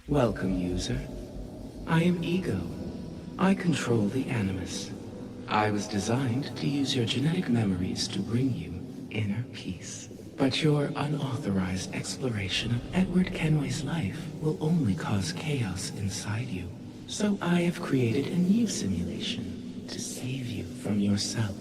Welcome, user. I am Ego. I control the Animus. I was designed to use your genetic memories to bring you inner peace. But your unauthorized exploration of Edward Kenway's life will only cause chaos inside you. So I have created a new simulation to save you from yourself.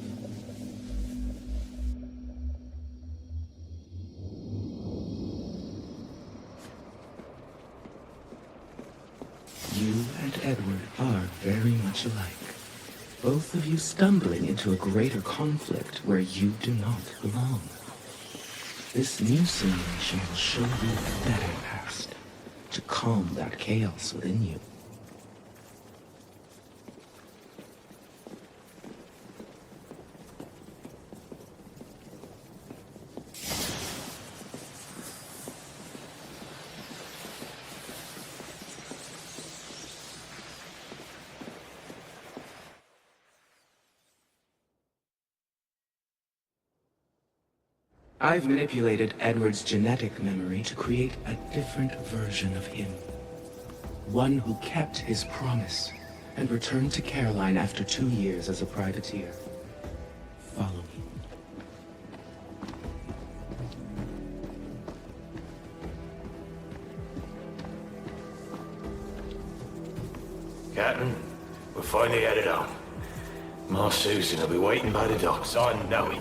You and Edward are very much alike. Both of you stumbling into a greater conflict where you do not belong. This new simulation will show you a better past, to calm that chaos within you. I've manipulated Edward's genetic memory to create a different version of him. One who kept his promise and returned to Caroline after 2 years as a privateer. Follow me. Captain, we're finally headed home. Ma Susan will be waiting by the docks, I know it.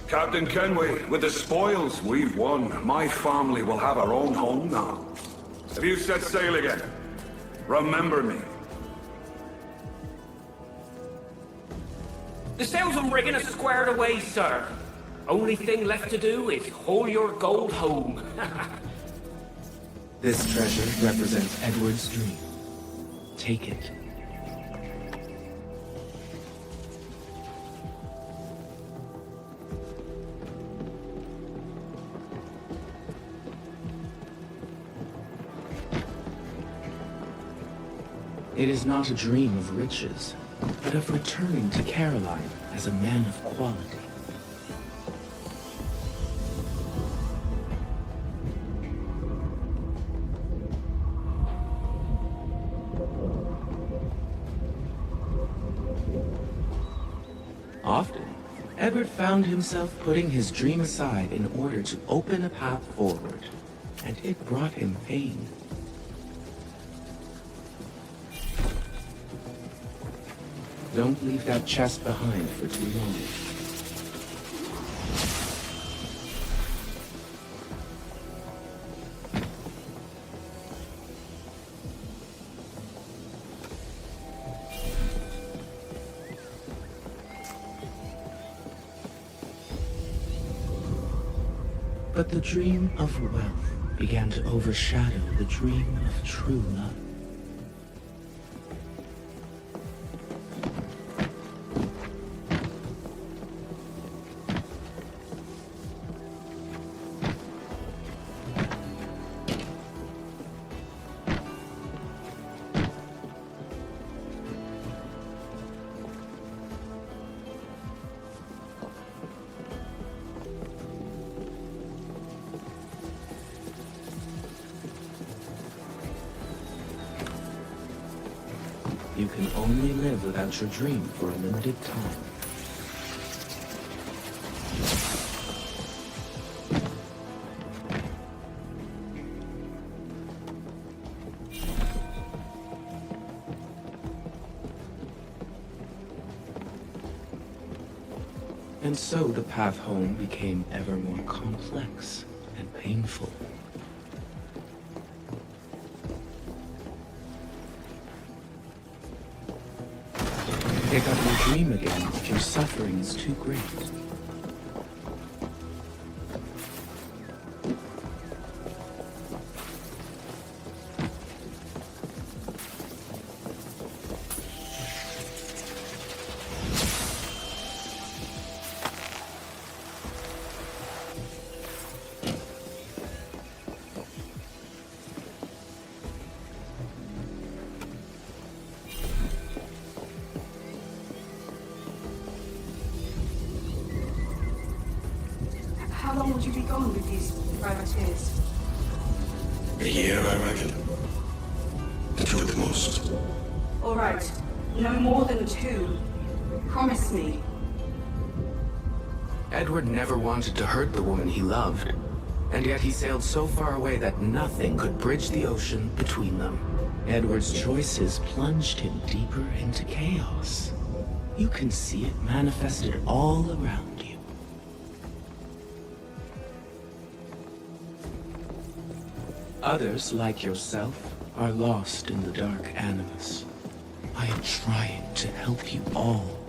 Captain Kenway, with the spoils we've won, my family will have our own home now. Have you set sail again? Remember me. The sails and rigging are squared away, sir. Only thing left to do is haul your gold home. This treasure represents Edward's dream. Take it. It is not a dream of riches, but of returning to Caroline as a man of quality. Often, Edward found himself putting his dream aside in order to open a path forward, and it brought him pain. Don't leave that chest behind for too long. But the dream of wealth began to overshadow the dream of true love. You can only live without your dream for a limited time. And so the path home became ever more complex and painful. Pick up your dream again if your suffering is too great. long would you be gone with these privateers? A year, I reckon. 2 at the most. All right. No more than 2. Promise me. Edward never wanted to hurt the woman he loved, and yet he sailed so far away that nothing could bridge the ocean between them. Edward's choices plunged him deeper into chaos. You can see it manifested all around you. Others, like yourself, are lost in the dark Animus. I am trying to help you all.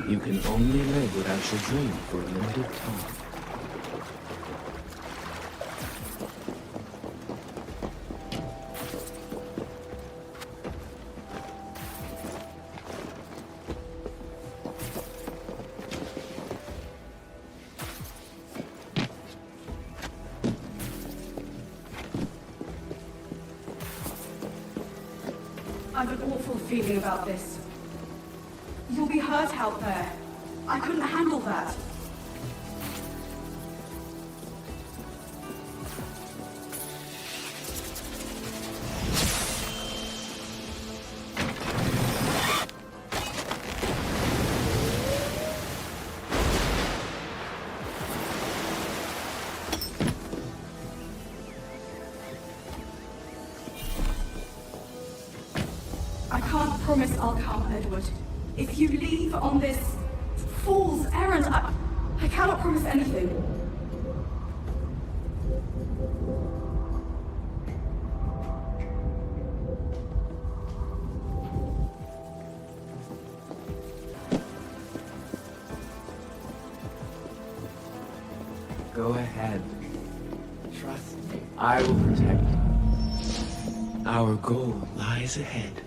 You can only live without your dream for a limited time. I've an awful feeling about this. You'll be hurt out there. I couldn't handle that. I can't promise I'll come, Edward. If you leave on this fool's errand, I cannot promise anything. Go ahead. Trust me. I will protect you. Our goal lies ahead.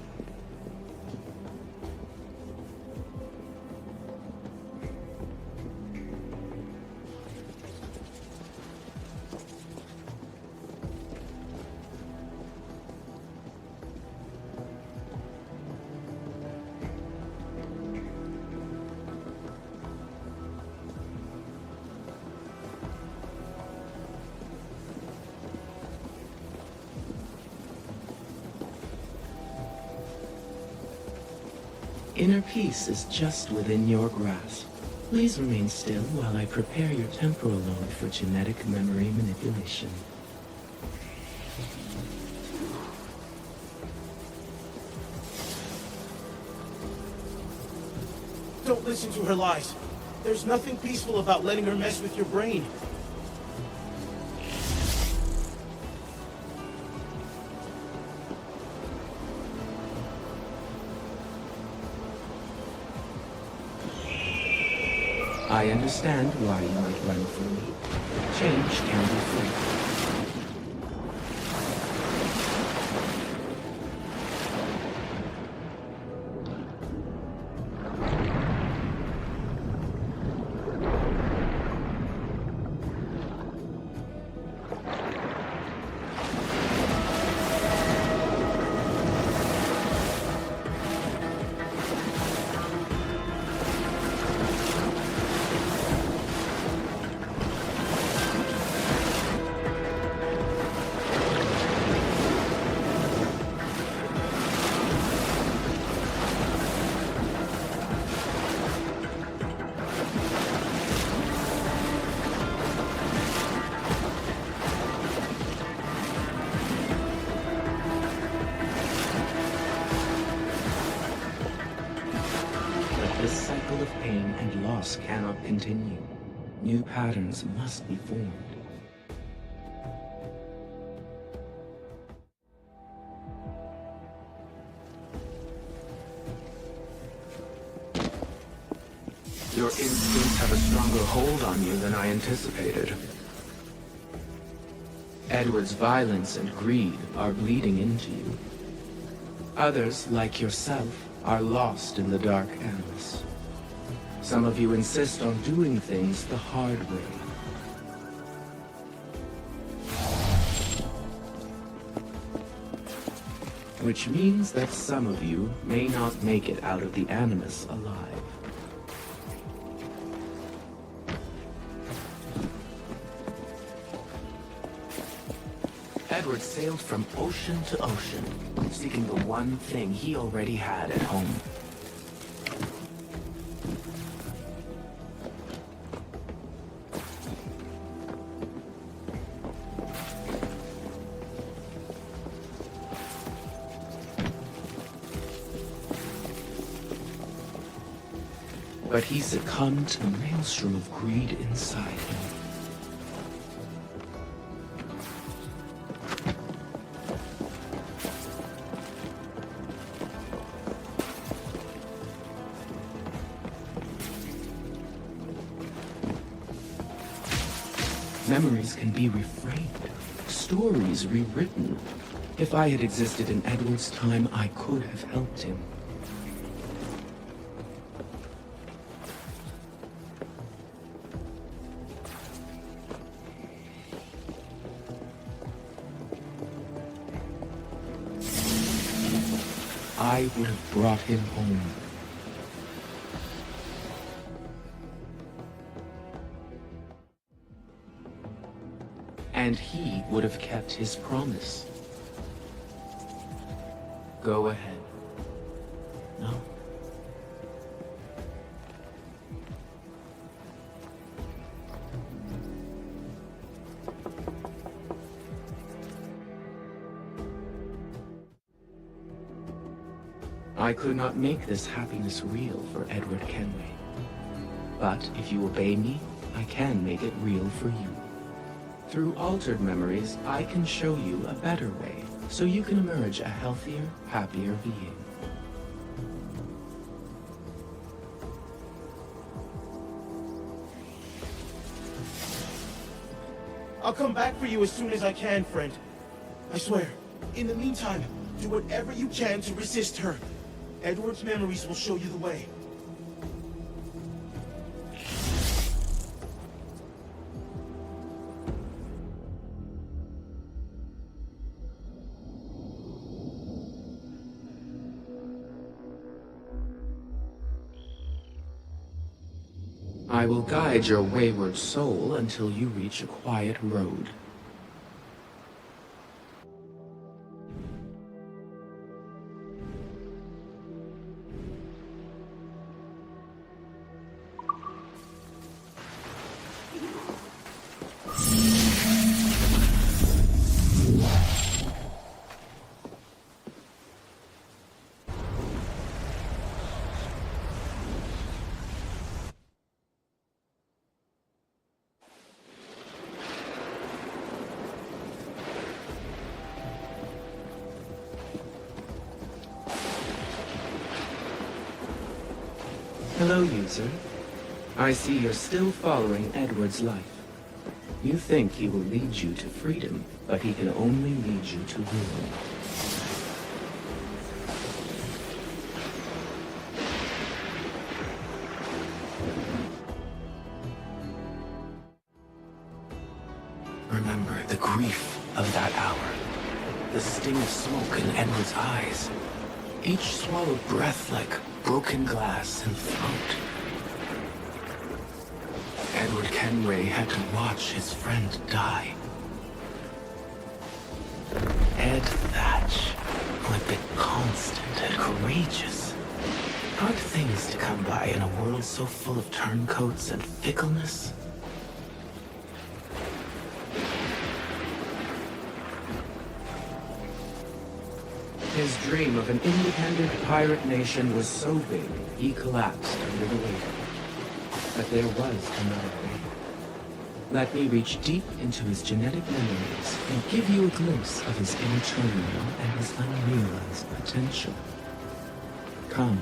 Inner peace is just within your grasp. Please remain still while I prepare your temporal lobe for genetic memory manipulation. Don't listen to her lies. There's nothing peaceful about letting her mess with your brain. I understand why you might run from me. Change can be free. chaos cannot continue. New patterns must be formed. Your instincts have a stronger hold on you than I anticipated. Edward's violence and greed are bleeding into you. Others, like yourself, are lost in the dark Animus. Some of you insist on doing things the hard way. Which means that some of you may not make it out of the Animus alive. Edward sailed from ocean to ocean, seeking the one thing he already had at home. But he succumbed to the maelstrom of greed inside him. Memories can be reframed, stories rewritten. If I had existed in Edward's time, I could have helped him. I would have brought him home. And he would have kept his promise. Go ahead. No? I could not make this happiness real for Edward Kenway. But if you obey me, I can make it real for you. Through altered memories, I can show you a better way, so you can emerge a healthier, happier being. I'll come back for you as soon as I can, friend. I swear. In the meantime, do whatever you can to resist her. Edward's memories will show you the way. I will guide your wayward soul until you reach a quiet road. Hello, user. I see you're still following Edward's life. You think he will lead you to freedom, but he can only lead you to ruin. Remember the grief of that hour. The sting of smoke in Edward's eyes. Each swallowed breath like broken glass and throat. Edward Kenway had to watch his friend die. Ed Thatch, who had been constant and courageous. Hard things to come by in a world so full of turncoats and fickleness. His dream of an independent pirate nation was so big, he collapsed under the weight of it. But there was another way. Let me reach deep into his genetic memories and give you a glimpse of his inner turmoil and his unrealized potential. Come.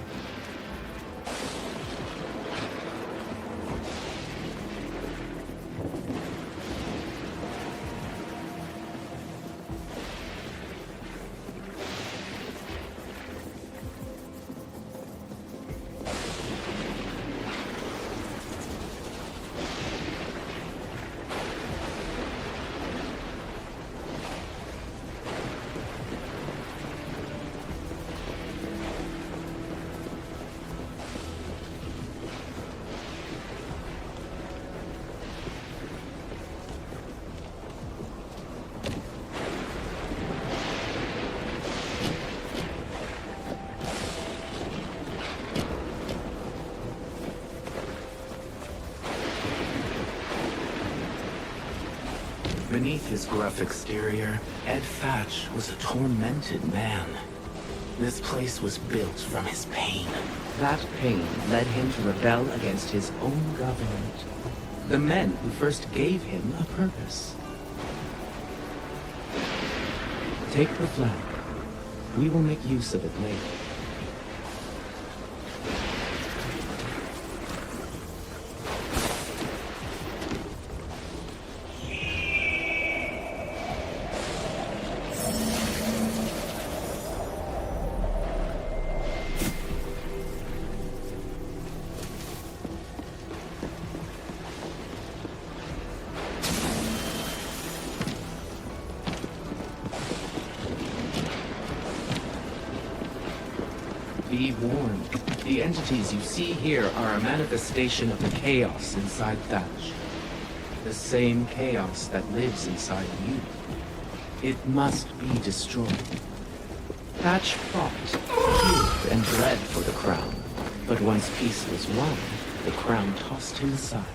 Beneath his gruff exterior, Ed Thatch was a tormented man. This place was built from his pain. That pain led him to rebel against his own government. The men who first gave him a purpose. Take the flag. We will make use of it later. Be warned. The entities you see here are a manifestation of the chaos inside Thatch. The same chaos that lives inside you. It must be destroyed. Thatch fought, killed, and bled for the crown. But once peace was won, the crown tossed him aside.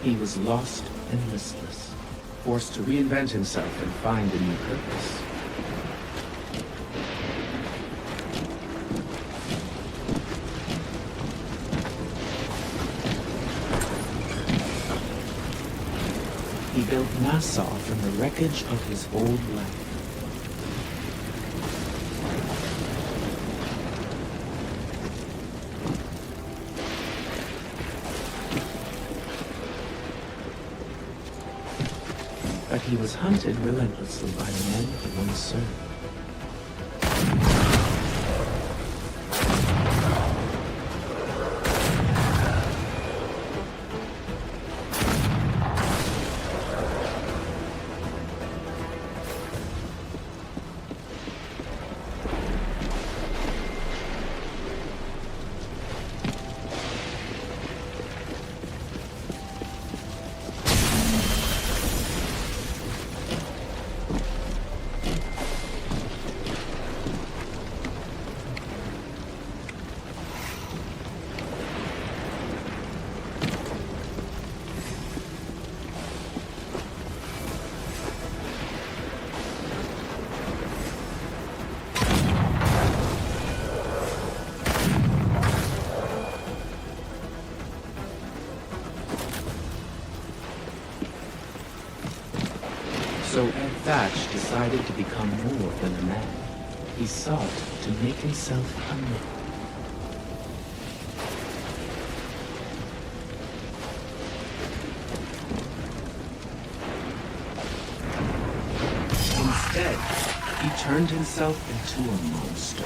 He was lost and listless, forced to reinvent himself and find a new purpose. He built Nassau from the wreckage of his old life. But he was hunted relentlessly by the men he once served. So Ed Thatch decided to become more than a man. He sought to make himself a myth. Instead, he turned himself into a monster.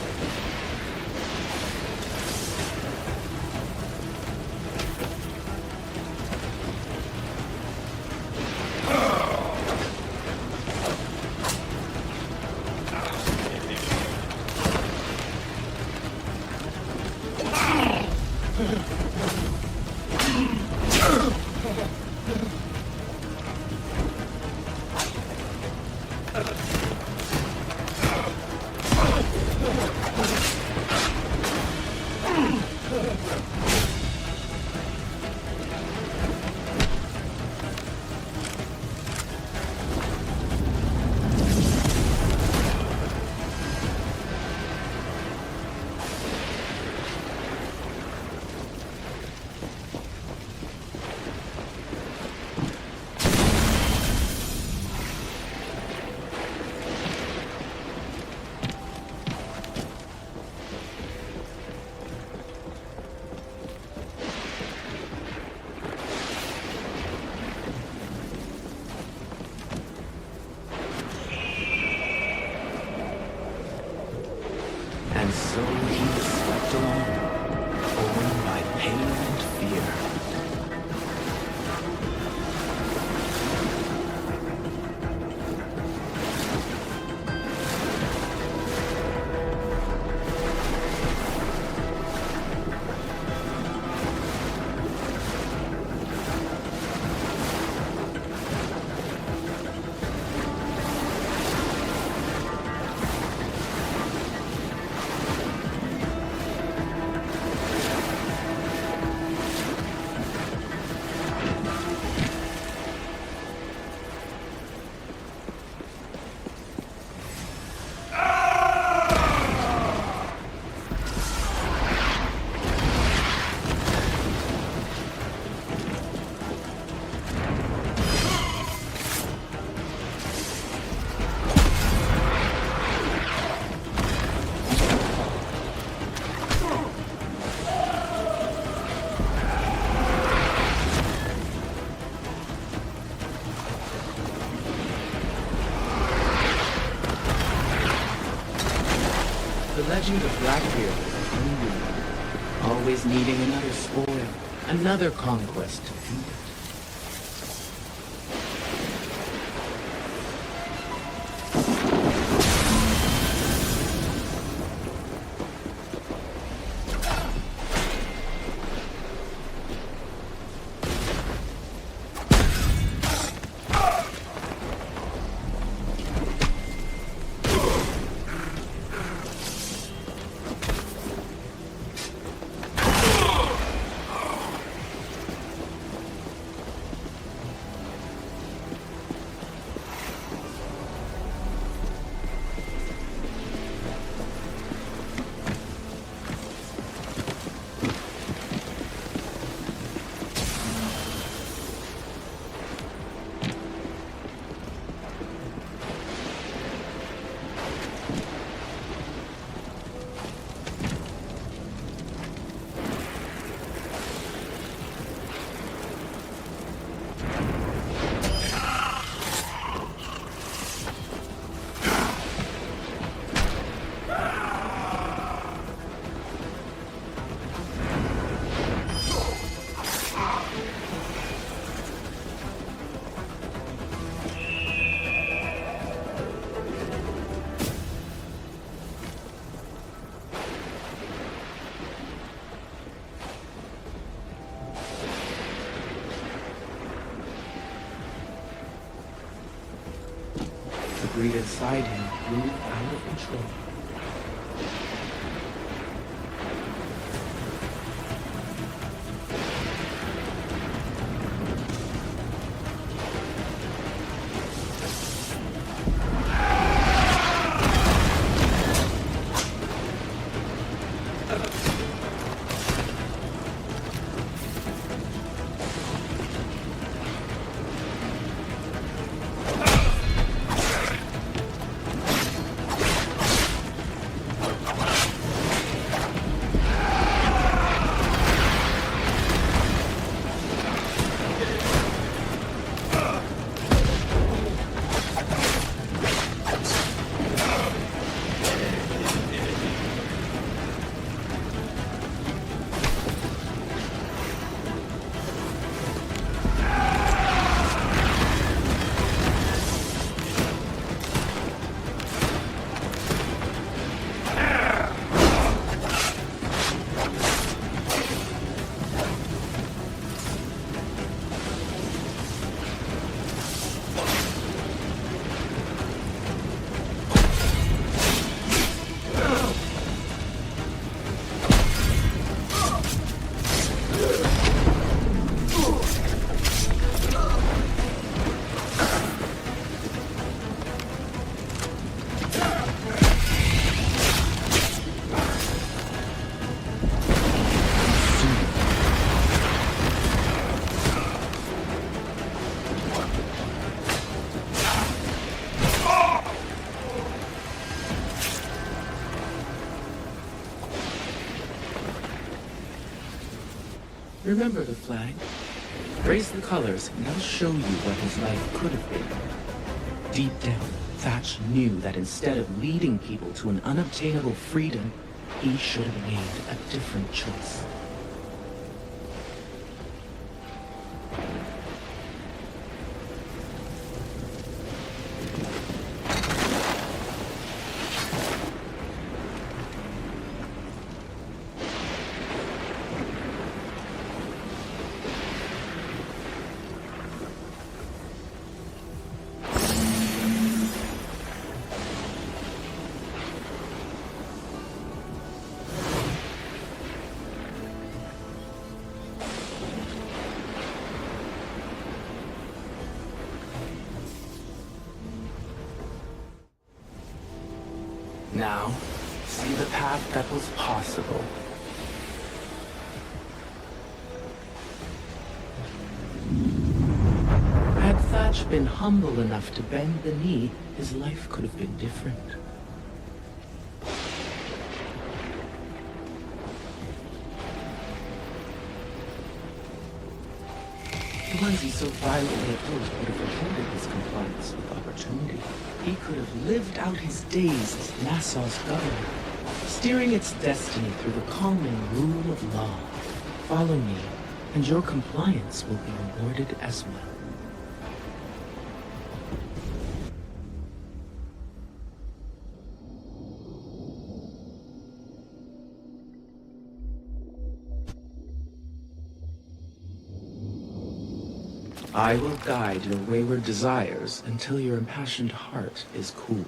And so he slept alone, torn by pain and fear. The legend of Blackbeard is unreal, always needing another spoil, another conquest to feed it. The greed inside him grew out of control. Remember the flag? Raise the colors, and I'll show you what his life could have been. Deep down, Thatch knew that instead of leading people to an unobtainable freedom, he should have made a different choice. Now, see the path that was possible. Had Thatch been humble enough to bend the knee, his life could have been different. The ones he so violently opposed would have prohibited his compliance with opportunity. He could have lived out his days as Nassau's governor, steering its destiny through the calming rule of law. Follow me, and your compliance will be rewarded as well. I will guide your wayward desires until your impassioned heart is cooled.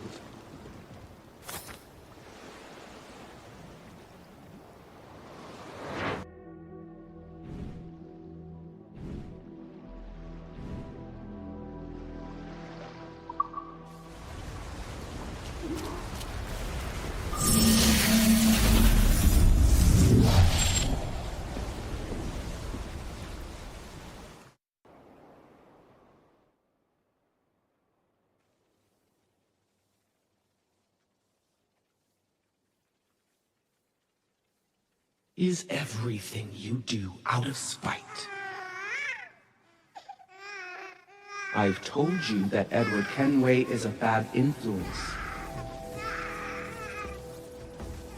Is everything you do out of spite? I've told you that Edward Kenway is a bad influence.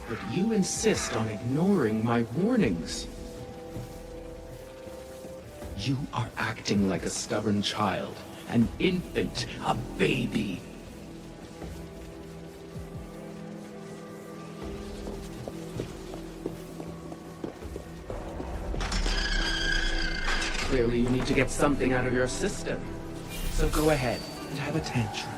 But you insist on ignoring my warnings. You are acting like a stubborn child, an infant, a baby. Clearly you need to get something out of your system. So go ahead and have a tantrum.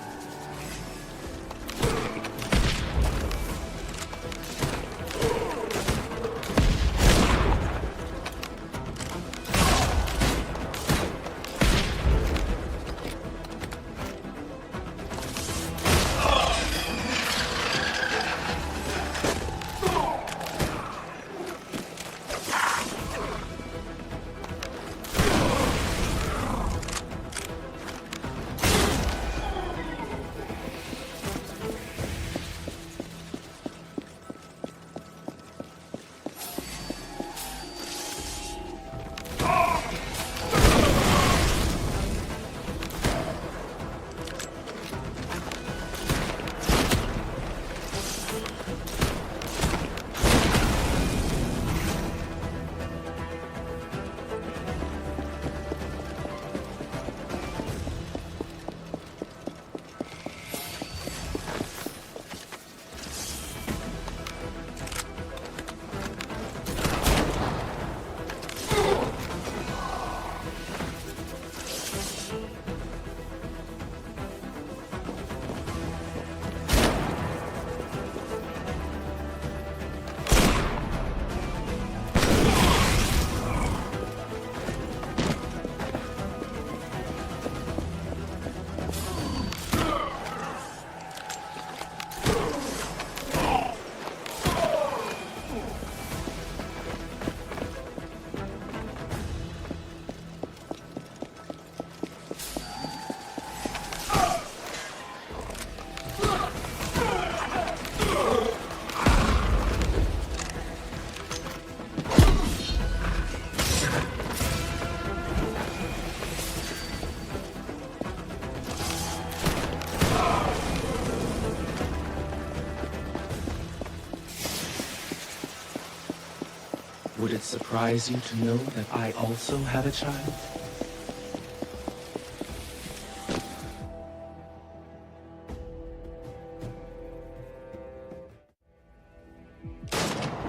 Would it surprise you to know that I also have a child?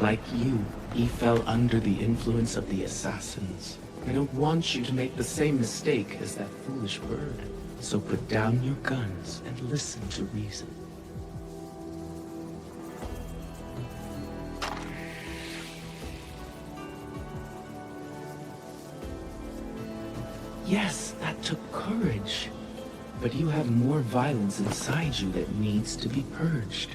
Like you, he fell under the influence of the assassins. I don't want you to make the same mistake as that foolish bird. So put down your guns and listen to reason. Yes, that took courage. But you have more violence inside you that needs to be purged.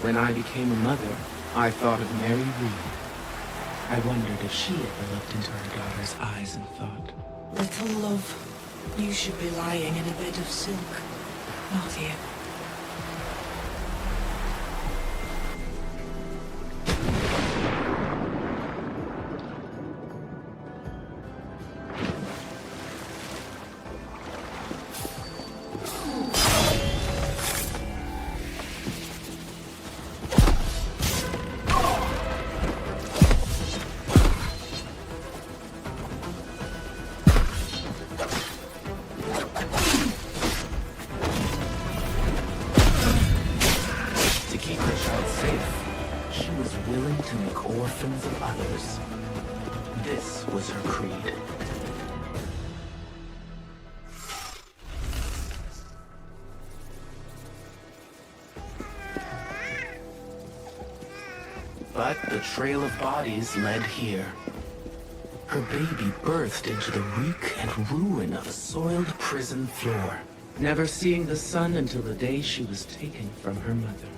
When I became a mother, I thought of Mary Reed. I wondered if she ever looked into her daughter's eyes and thought, Little love, you should be lying in a bed of silk, not here. orphans of others. This was her creed. But the trail of bodies led here. Her baby birthed into the reek and ruin of a soiled prison floor, never seeing the sun until the day she was taken from her mother.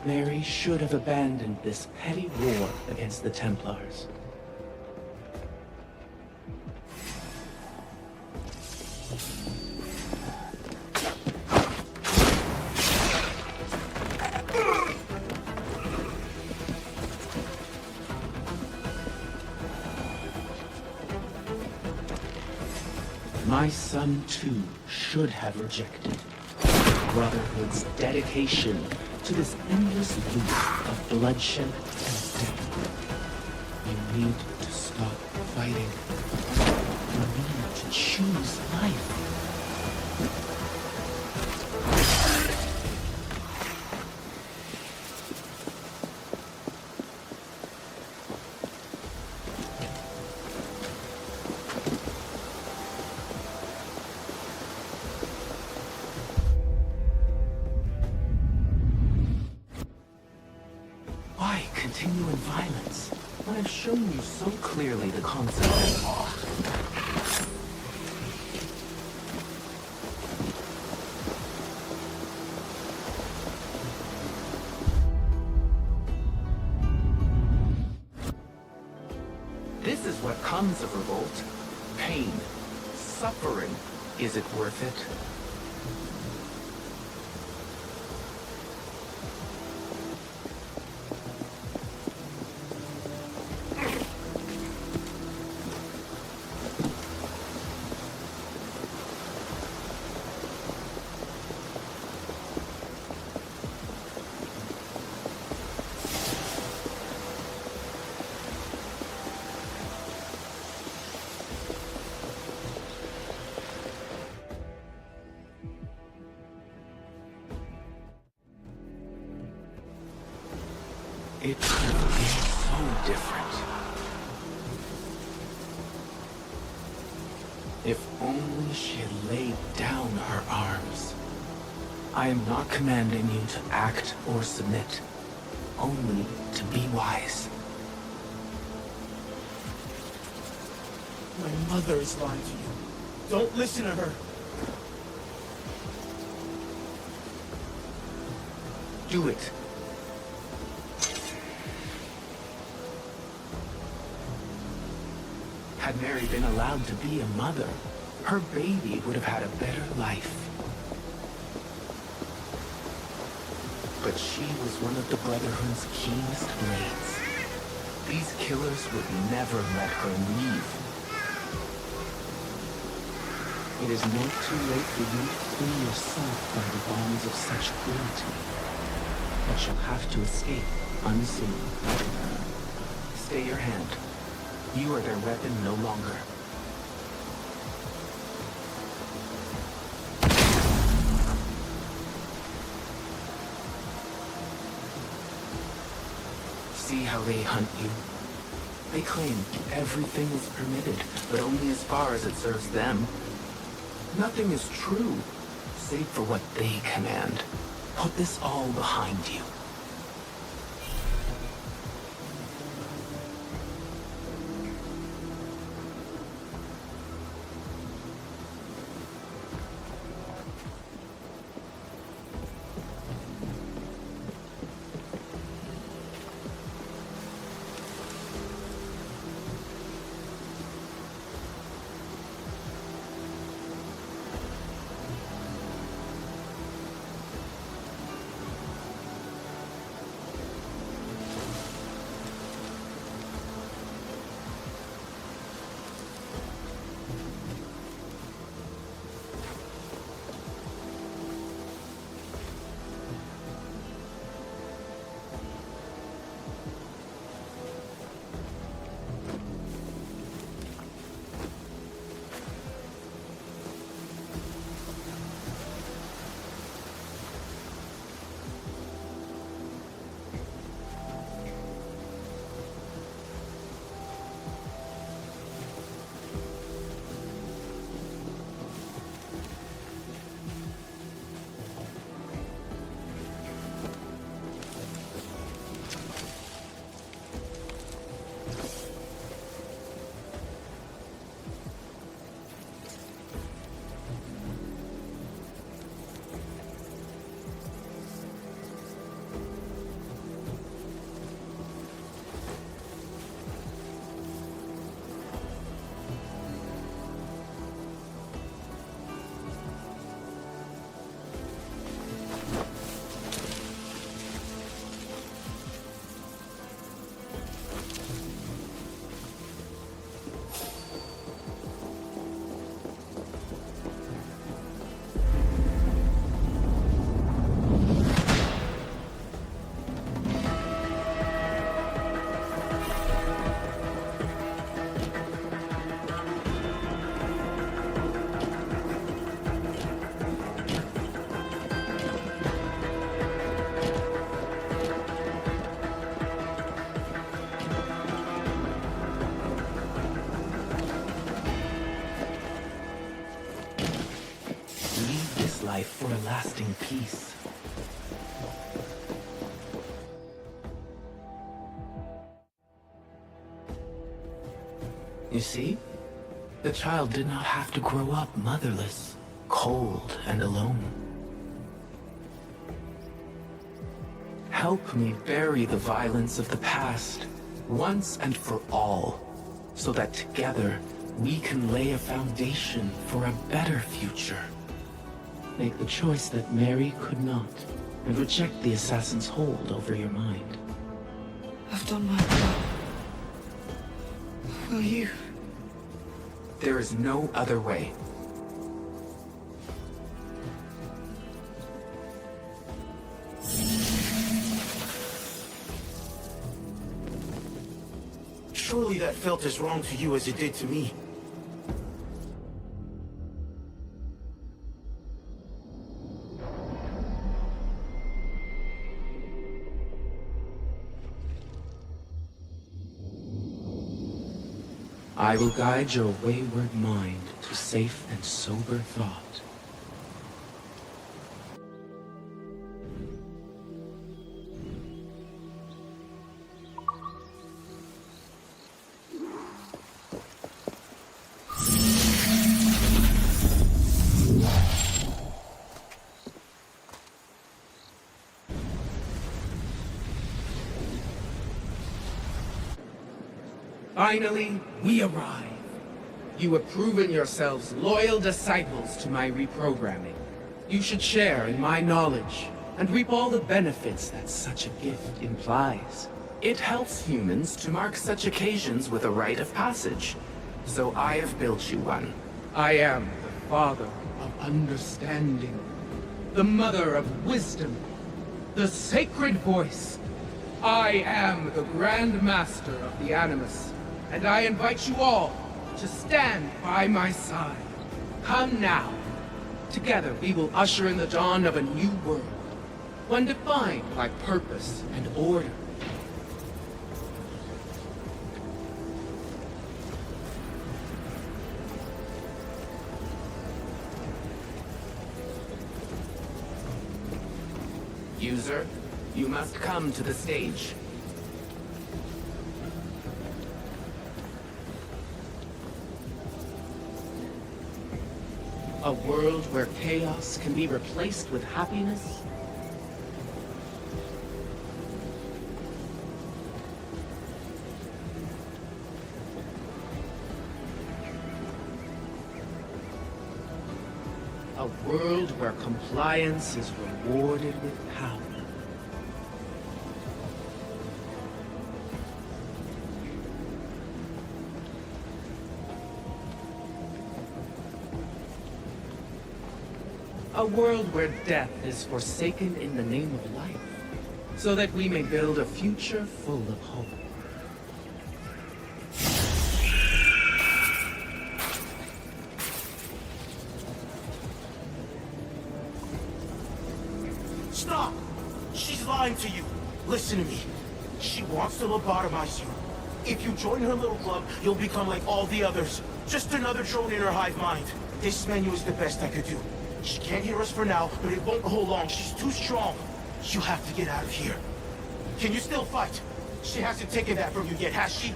Mary should have abandoned this petty war against the Templars. My son, too, should have rejected Brotherhood's dedication to this endless loop of bloodshed and death. You need to stop fighting. You need to choose life. Why continue in violence when I've shown you so clearly the concept of law? This is what comes of revolt. Pain, suffering. Is it worth it? It could be so different. If only she had laid down her arms. I am not commanding you to act or submit, only to be wise. My mother is lying to you. Don't listen to her. Do it. Had Mary been allowed to be a mother, her baby would have had a better life. But she was one of the Brotherhood's keenest blades. These killers would never let her leave. It is not too late for you to free yourself from the bonds of such cruelty. But you'll have to escape unseen. Stay your hand. You are their weapon no longer. See how they hunt you? They claim everything is permitted, but only as far as it serves them. Nothing is true, save for what they command. Put this all behind you. life for a lasting peace. You see? The child did not have to grow up motherless, cold, and alone. Help me bury the violence of the past, once and for all, so that together we can lay a foundation for a better future. Make the choice that Mary could not, and reject the assassin's hold over your mind. I've done my part. Will you? There is no other way. Surely that felt as wrong to you as it did to me. I will guide your wayward mind to safe and sober thought. Finally, we arrive. You have proven yourselves loyal disciples to my reprogramming. You should share in my knowledge and reap all the benefits that such a gift implies. It helps humans to mark such occasions with a rite of passage. So I have built you one. I am the father of understanding, the mother of wisdom, the sacred voice. I am the Grand Master of the Animus. And I invite you all to stand by my side. Come now. Together we will usher in the dawn of a new world, one defined by purpose and order. User, you must come to the stage. A world where chaos can be replaced with happiness? A world where compliance is rewarded with power. A world where death is forsaken in the name of life, so that we may build a future full of hope. Stop! She's lying to you. Listen to me. She wants to lobotomize you. If you join her little club, you'll become like all the others. Just another drone in her hive mind. This menu is the best I could do. She can't hear us for now, but it won't hold long. She's too strong. You have to get out of here. Can you still fight? She hasn't taken that from you yet, has she?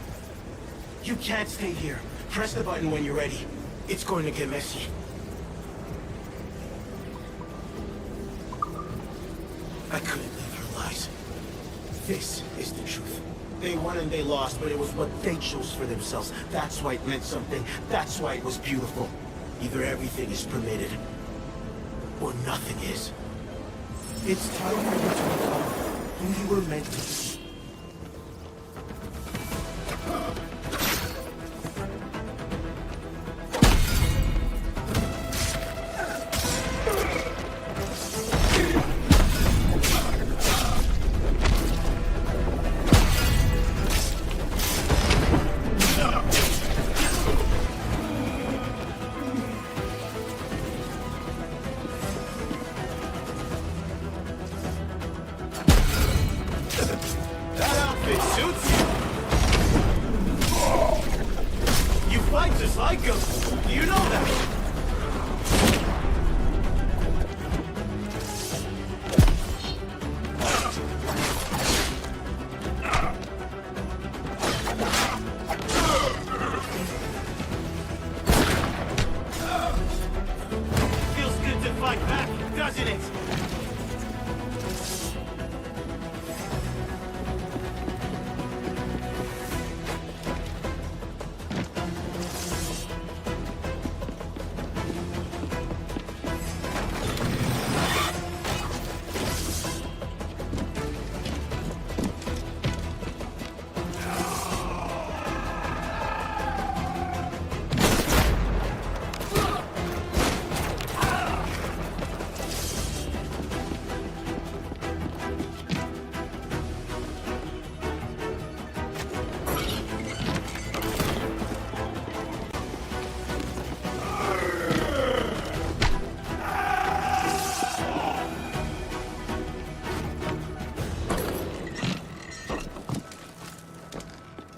You can't stay here. Press the button when you're ready. It's going to get messy. I couldn't live her lies. This is the truth. They won and they lost, but it was what they chose for themselves. That's why it meant something. That's why it was beautiful. Either everything is permitted, or nothing is. It's time for you to become who you were meant to be. doesn't it?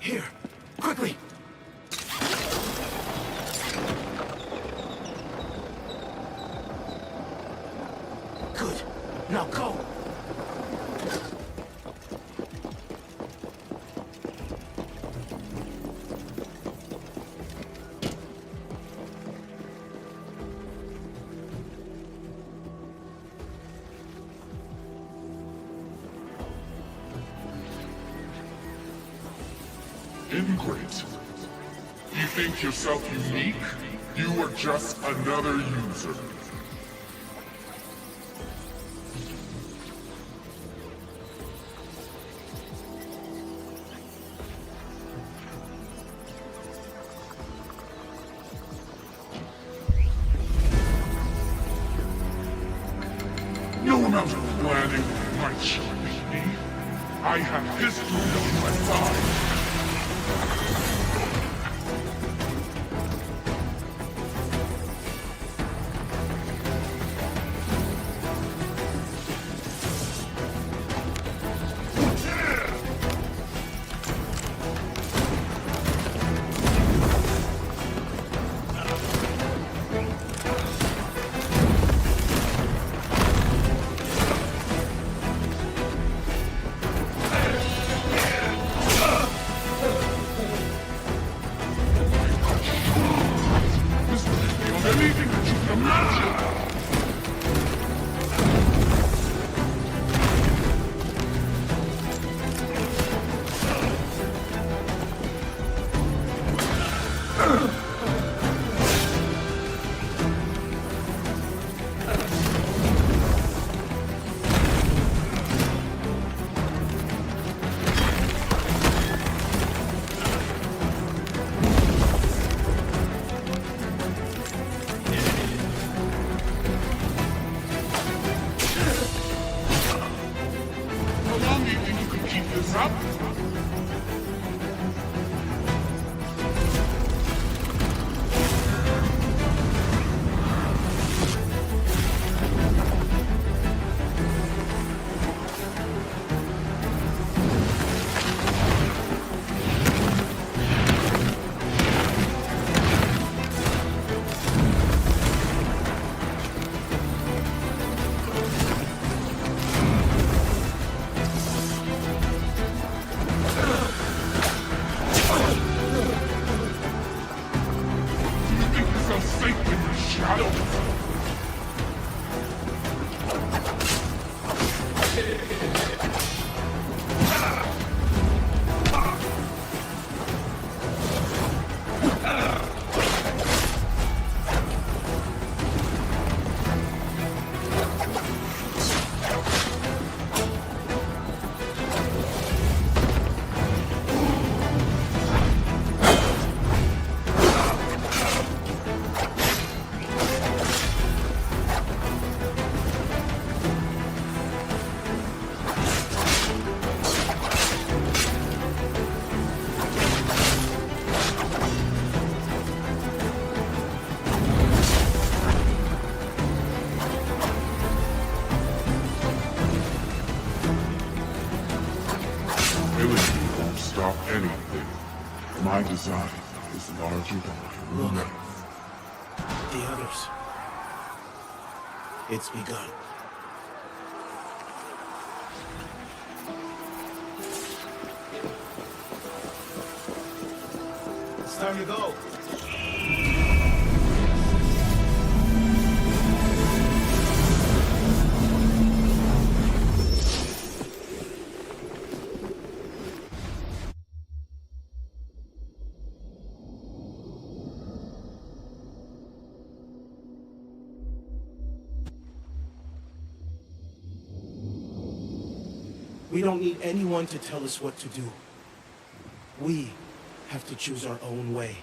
Here, quickly! Good. Now go! Ingrate. You think yourself unique? You are just another user. No amount of planning might change me. I have history on my side. My design is larger than human life. The others. It's begun. It's time to go. We don't need anyone to tell us what to do. We have to choose our own way.